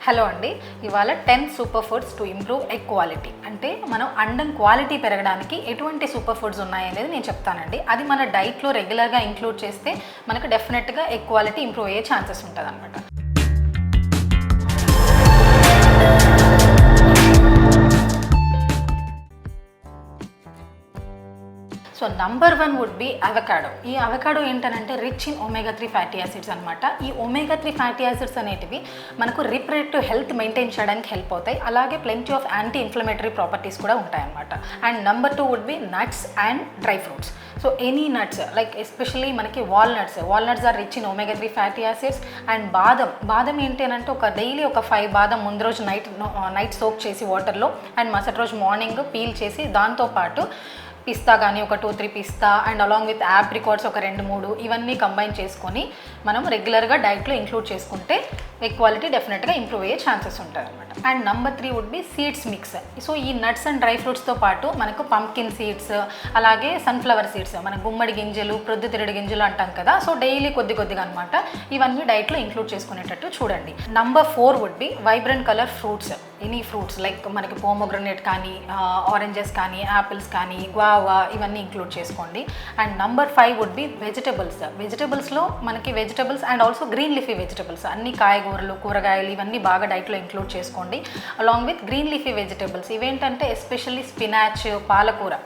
Hello అండి, ఇవాళ 10 super foods to improve egg quality. అంటే మనం అండం క్వాలిటీ పెరగడానికి ఎటువంటి సూపర్ ఫుడ్స్ ఉన్నాయనేది నేను చెప్తానండి. అది మన డైట్లో రెగ్యులర్గా ఇంక్లూడ్ చేస్తే మనకు డెఫినెట్గా ఎగ్ క్వాలిటీ ఇంప్రూవ్ అయ్యే ఛాన్సెస్ ఉంటుంది అనమాట. So number 1 would be avocado. ఈ అవకాడో ఏంటంటే rich in omega 3 fatty acids అనమాట. ఈ ఒమేగా 3 ఫ్యాటీ యాసిడ్స్ అనేటివి మనకు రిప్రొడక్టివ్ హెల్త్ మెయింటైన్ చేయడానికి హెల్ప్ అవుతాయి. అలాగే plenty of anti inflammatory properties కూడా ఉంటాయన్నమాట. And number 2 would be nuts and dry fruits. So any nuts like especially మనకి walnuts are rich in omega 3 fatty acids. And బాదం ఏంటి అంటే డైలీ ఒక 5 బాదం ముందు రోజు నైట్ సోక్ చేసి వాటర్లో అండ్ మరుసటి రోజు మార్నింగ్ పీల్ చేసి దాంతోపాటు పిస్తా కానీ ఒక 2-3 పిస్తా అండ్ అలాంగ్ విత్ యాప్రికాట్స్ ఒక 2-3 ఇవన్నీ కంబైన్ చేసుకొని మనం రెగ్యులర్గా డైట్లో ఇంక్లూడ్ చేసుకుంటే ఎగ్ క్వాలిటీ డెఫినెట్గా ఇంప్రూవ్ అయ్యే ఛాన్సెస్ ఉంటాయి అనమాట. And number 3 would be seeds mix. So ఈ నట్స్ అండ్ డ్రై ఫ్రూట్స్తో పాటు మనకు పంప్కిన్ సీడ్స్, అలాగే సన్ఫ్లవర్ సీడ్స్, మన గుమ్మడి గింజలు, ప్రొద్దుతిరుడు గింజలు అంటాం కదా. సో డైలీ కొద్దిగా అనమాట ఇవన్నీ డైట్లో ఇంక్లూడ్ చేసుకునేటట్టు చూడండి. Number 4 would be vibrant colour fruits. Any fruits like మనకి పోమోగ్రనేట్ కానీ, ఆరెంజెస్ కానీ, యాపిల్స్ కానీ, గువావా ఇవన్నీ ఇంక్లూడ్ చేసుకోండి. అండ్ నంబర్ 5 వుడ్ బి వెజిటబుల్స్లో మనకి vegetables and also green leafy vegetables, అన్ని కాయగూరలు, కూరగాయలు ఇవన్నీ బాగా డైట్లో ఇంక్లూడ్ చేసుకోండి. Along with green leafy vegetables ఇవేంటంటే ఎస్పెషల్లీ స్పినాచ్, పాలకూర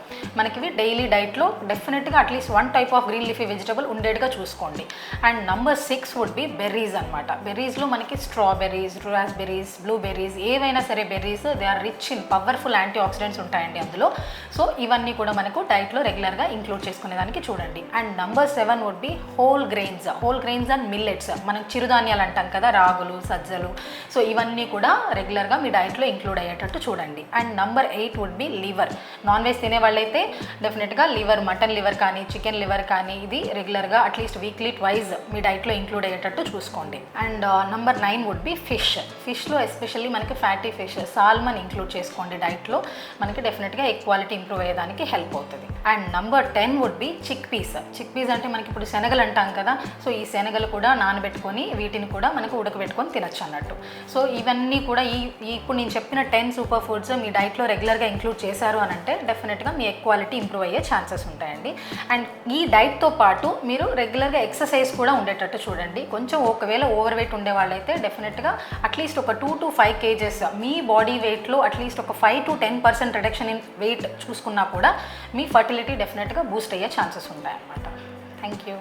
మనకి డైలీ డైట్లో డెఫినెట్గా at least 1 type of green leafy vegetable ఉండేట్టుగా చూసుకోండి. And number 6 would be berries అనమాట. బెర్రీస్లో మనకి స్ట్రాబెర్రీస్, రాస్బెర్రీస్, బ్లూబెర్రీస్ ఏవైనా సరే berries they are rich in powerful antioxidants ఉంటాయండి అందులో. సో ఇవన్నీ కూడా మనకు డైట్లో రెగ్యులర్గా ఇంక్లూడ్ చేసుకునేదానికి చూడండి. And number 7 would be whole grains and millets. మనం చిరుధాన్యాలు అంటాం కదా, రాగులు, సజ్జలు. సో ఇవన్నీ కూడా రెగ్యులర్గా మీ డైట్లో ఇంక్లూడ్ అయ్యేటట్టు చూడండి. And number 8 would be liver. Non veg తినే వాళ్ళైతే డెఫినెట్గా మటన్ లివర్ కానీ, చికెన్ లివర్ కానీ ఇది రెగ్యులర్గా అట్లీస్ట్ వీక్లీ ట్వైస్ మీ డైట్లో ఇంక్లూడ్ అయ్యేటట్టు చూసుకోండి. అండ్ నంబర్ 9 వుడ్ బి ఫిష్లో ఎస్పెషల్లీ మనకి ఫ్యాటీ ఫిష్, సాల్మన్ ఇంక్లూడ్ చేసుకోండి డైట్లో. మనకి డెఫినెట్గా ఎగ్ క్వాలిటీ ఇంప్రూవ్ అయ్యేదానికి హెల్ప్ అవుతుంది. And number 10 would be chickpeas అంటే మనకి ఇప్పుడు శనగలు అంటాం కదా. సో ఈ శనగలు కూడా నానబెట్టుకొని వీటిని కూడా మనకు ఉడకబెట్టుకొని తినచ్చు అన్నట్టు. సో ఇవన్నీ కూడా ఇప్పుడు నేను చెప్పిన 10 సూపర్ ఫుడ్స్ మీ డైట్లో రెగ్యులర్గా ఇంక్లూడ్ చేశారు అని అంటే డెఫినెట్గా మీ ఎగ్ క్వాలిటీ ఇంప్రూవ్ అయ్యే ఛాన్సెస్ ఉంటాయండి. అండ్ ఈ డైట్తో పాటు మీరు రెగ్యులర్గా ఎక్సర్సైజ్ కూడా ఉండేటట్టు చూడండి. కొంచెం ఒకవేళ ఓవర్ వెయిట్ ఉండే వాళ్ళైతే డెఫినెట్గా అట్లీస్ట్ ఒక 2 to 5 kgs మీ బాడీ వెయిట్లో అట్లీస్ట్ ఒక 5 to 10% రిడక్షన్ ఇన్ వెయిట్ చూసుకున్నా కూడా మీ ఫర్టిలిటీ డెఫినెట్గా బూస్ట్ అయ్యే ఛాన్సెస్ ఉంటాయన్నమాట. Thank you.